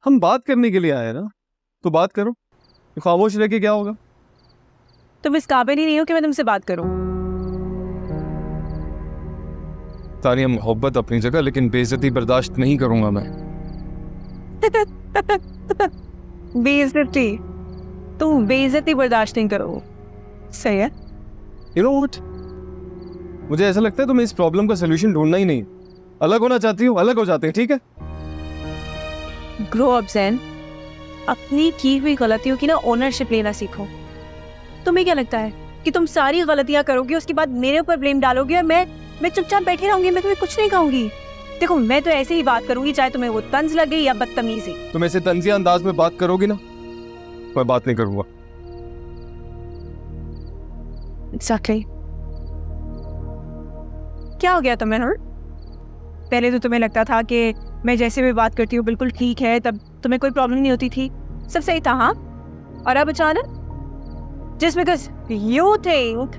हम बात करने के लिए आए ना, तो बात करो। खामोश रह के क्या होगा? तुम इस काबिल ही नहीं हो कि मैं तुमसे बात करूं। तानिया, मोहब्बत अपनी जगह, लेकिन बेइज्जती बर्दाश्त नहीं करूंगा मैं। बेइज्जती? तुम बेइज्जती बर्दाश्त नहीं करो, सही है। यू नो व्हाट, मुझे ऐसा लगता है तुम्हें इस प्रॉब्लम का सोल्यूशन ढूंढना ही नहीं। अलग होना चाहती हो, अलग हो जाते हैं, ठीक है? ग्रो अप ज़ैन, अपनी की हुई गलतियों की ना ओनरशिप लेना सीखो। तुम्हें क्या लगता है कि तुम सारी गलतियां करोगे, उसके बाद मेरे ऊपर ब्लेम डालोगे और मैं चुपचाप बैठी रहूंगी, मैं तुम्हें कुछ नहीं कहूंगी? देखो, मैं तो ऐसे ही बात करूंगी, चाहे तुम्हें वो तंज लगे या बदतमीजी। तुम ऐसे तंजिया अंदाज में बात करोगी ना, मैं बात नहीं करूंगा। Exactly. क्या हो गया तुम्हें नूर? पहले तो तुम्हें लगता था कि मैं जैसे भी बात करती हूँ बिल्कुल ठीक है, तब तुम्हें कोई प्रॉब्लम नहीं होती थी, सब सही था, हाँ? और अब अचानक जस्ट बिकॉज यू थिंक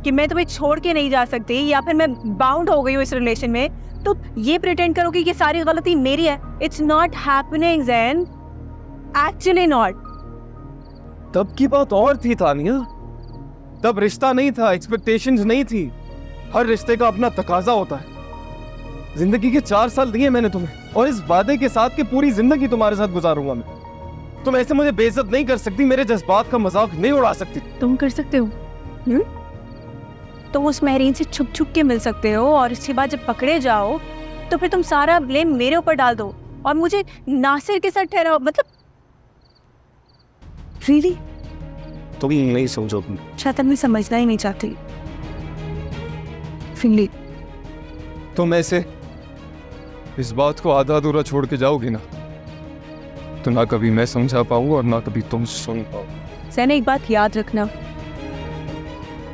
कि मैं तुम्हें छोड़ के नहीं जा सकती या फिर मैं बाउंड हो गई हूँ इस रिलेशन में, तो ये प्रिटेंड करोगी कि सारी गलती मेरी है। It's not happening Zain, actually not. तब की बात और थी तानिया, तब रिश्ता नहीं था, एक्सपेक्टेशंस नहीं थी। हर रिश्ते का अपना तकाजा होता है। जिंदगी के 4 साल दिए मैंने तुम्हें, और इस वादे के साथ कि पूरी जिंदगी तुम्हारे साथ गुजारूंगा मैं। तुम ऐसे मुझे बेइज्जत नहीं कर सकती, मेरे जज्बात का मजाक नहीं उड़ा सकती। तुम कर सकते हो, तुम उस महरीन से छुप छुप के मिल सकते हो, और इसके बाद जब पकड़े जाओ तो फिर तुम सारा ब्लेम मेरे ऊपर डाल दो और मुझे नासिर के साथ ठहराओ। मतलब रियली? तुम नहीं समझोगी। शायद मैं समझना ही नहीं चाहती। रियली? तुम ऐसे इस बात को आधा अधूरा छोड़ के जाओगी ना, तो ना कभी मैं समझा पाऊंगा और ना कभी तुम सुन पाओ। सैने, एक बात याद रखना,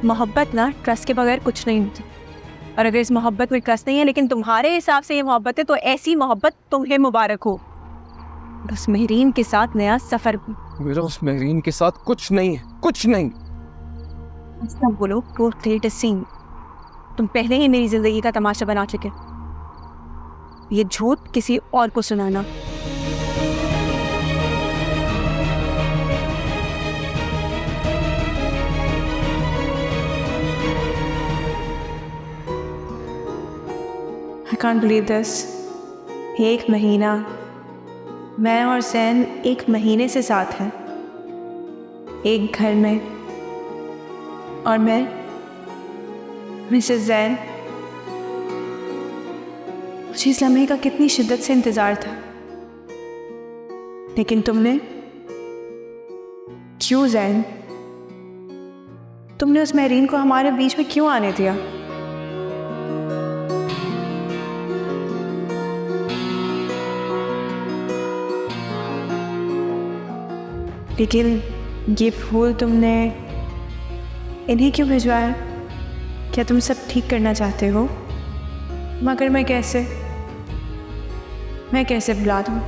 मोहब्बत ना ट्रस्ट के बगैर कुछ नहीं होती। और अगर इस मोहब्बत में ट्रस्ट नहीं है, लेकिन तुम्हारे हिसाब से ये मोहब्बत है, तो ऐसी मोहब्बत तुम्हें मुबारक हो। बस महरीन के साथ नया सफर। मेरा उस महरीन के साथ कुछ नहीं है, कुछ नहीं। बोलो तो क्रिएट अ सीन। तुम पहले ही मेरी जिंदगी का तमाशा बना चुके। ये झूठ किसी और को सुनाना। I can't believe this. 1 महीना, मैं और ज़ैन 1 महीने से साथ हैं, एक घर में, और मैं मिसेस ज़ैन। मुझे इस लम्हे का कितनी शिद्दत से इंतज़ार था, लेकिन तुमने क्यों ज़ैन? तुमने उस महरीन को हमारे बीच में क्यों आने दिया? लेकिन ये फूल तुमने इन्हें क्यों भिजवाया? क्या तुम सब ठीक करना चाहते हो? मगर मैं कैसे बुला दूँ?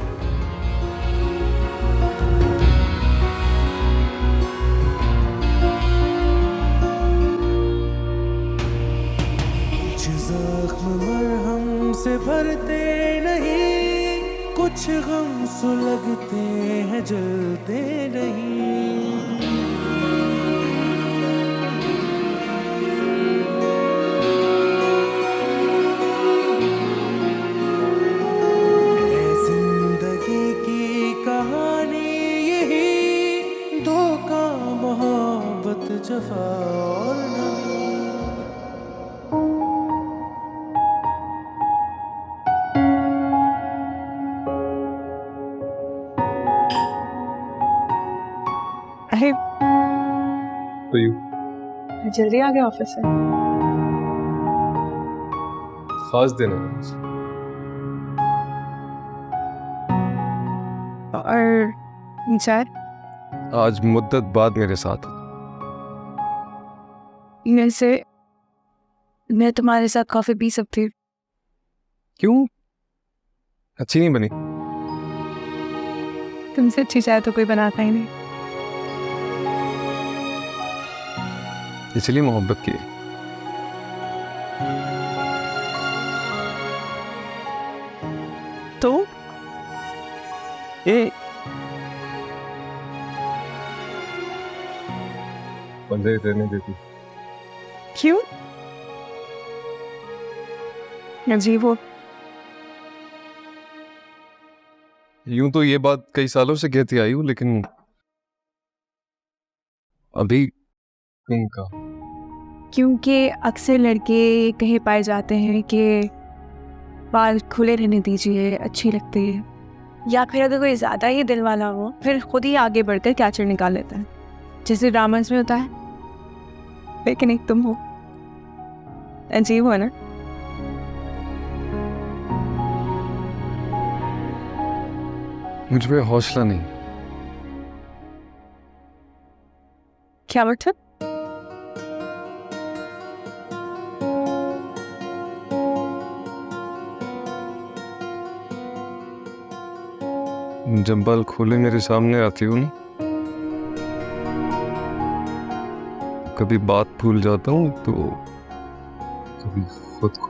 कुछ जख्म मरहम से भरते नहीं, कुछ गम सुलगते हैं जलते नहीं। है जिंदगी की कहानी यही, धोखा, मोहब्बत, जफा और नमी। अरे, तो यू जल्दी आ गया ऑफिस से? खास दिन है और सर, आज, मुद्दत बाद मेरे साथ। वैसे मैं तुम्हारे साथ कॉफी पी सकती हूँ? क्यों? अच्छी नहीं बनी? तुमसे अच्छी चाय तो कोई बनाता ही नहीं। इसलिए मोहब्बत की। तो ये बंदे रहने देती। क्यों? अजीब हो। यूं तो ये बात कई सालों से कहती आई हूँ, लेकिन अभी इनका क्योंकि अक्सर लड़के कहे पाए जाते हैं कि बाल खुले रहने दीजिए, अच्छी लगती है, या फिर अगर कोई ज़्यादा ही दिल वाला हो फिर खुद ही आगे बढ़कर कैचर निकाल लेता है, जैसे ड्रामास में होता है। लेकिन एक तुम हो, अजीब हो ना। मुझ में हौसला नहीं। क्या मतलब? जब बाल खोले मेरे सामने आती हूँ ना, कभी बात भूल जाता हूँ तो कभी खुद को।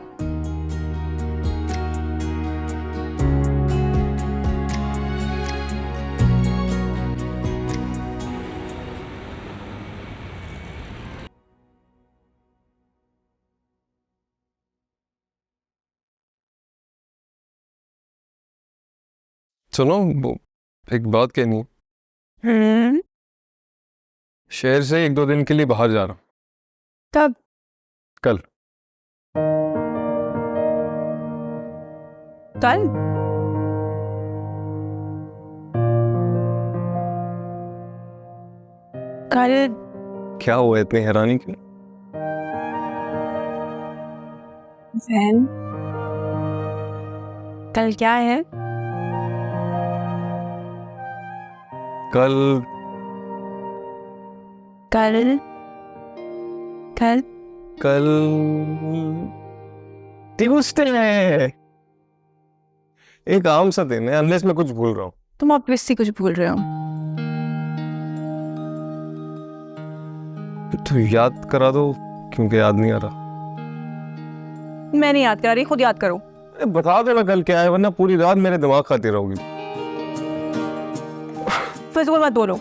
सुनो, वो एक बात कहनी है। शहर से 1-2 दिन के लिए बाहर जा रहा हूँ। कब? कल। कल? कल क्या हुआ इतनी हैरानी क्यों? जैन, कल क्या है? कल कल कल कल ट्यूसडे है। एक आम सा दिन है, अनलेस मैं कुछ भूल रहा हूँ। तुम ऑब्वियसली कुछ भूल रहे हो। तो याद करा दो, क्योंकि याद नहीं आ रहा। मैं नहीं याद करा रही, खुद याद करो। अरे बता देना कल क्या है, वरना पूरी रात मेरे दिमाग खाती रहोगी। फिजूल मत बोलो।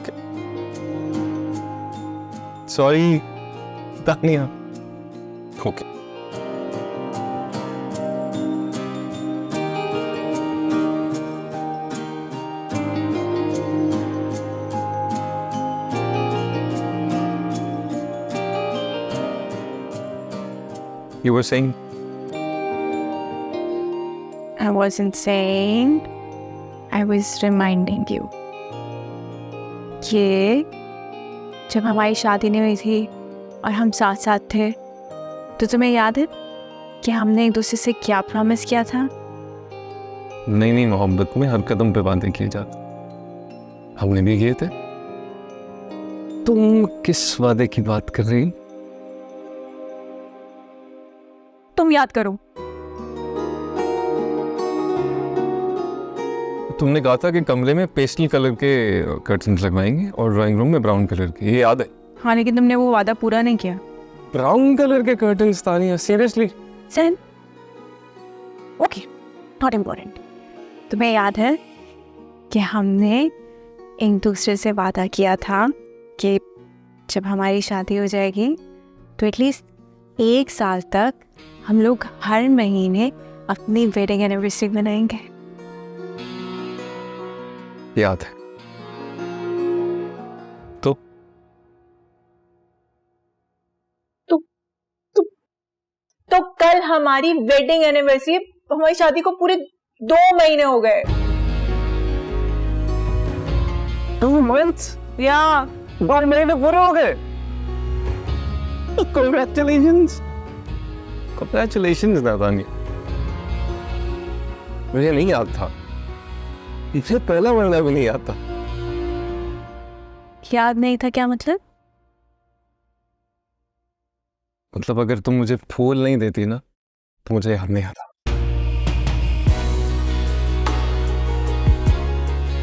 Sorry Tania. Okay. You were saying? I wasn't saying, I was reminding you कि जब हमारी शादी नहीं हुई थी और हम साथ साथ थे, तो तुम्हें याद है कि हमने एक दूसरे से क्या प्रॉमिस किया था? नहीं, मोहब्बत में हर कदम पे वादे किए जाते, हमने भी किए थे। तुम किस वादे की बात कर रही? तुम याद करो। तुमने कहा था कि कमरे में पेस्टल कलर के कर्टन्स लगवाएंगे और ड्राइंग रूम में ब्राउन कलर के, ये याद है? हाँ, लेकिन तुमने वो वादा पूरा नहीं किया। ब्राउन कलर के curtains Tania, seriously? Sain, okay, not important. तुम्हें याद है कि हमने एक दूसरे से वादा किया था कि जब हमारी शादी हो जाएगी तो एटलीस्ट 1 साल तक हम लोग हर महीने अपनी वेडिंग एनिवर्सरी मनाएंगे। याद है। तो तो कल हमारी वेडिंग एनिवर्सरी, हमारी शादी को पूरे 2 महीने हो गए। 2 months? या 2 महीने पूरे हो गए। Congratulations. Congratulations नादानी। मुझे नहीं याद था, इसे पहला महीना भी नहीं याद था। याद नहीं था? क्या मतलब? मतलब अगर तुम मुझे फूल नहीं देती ना, तो मुझे याद नहीं आता।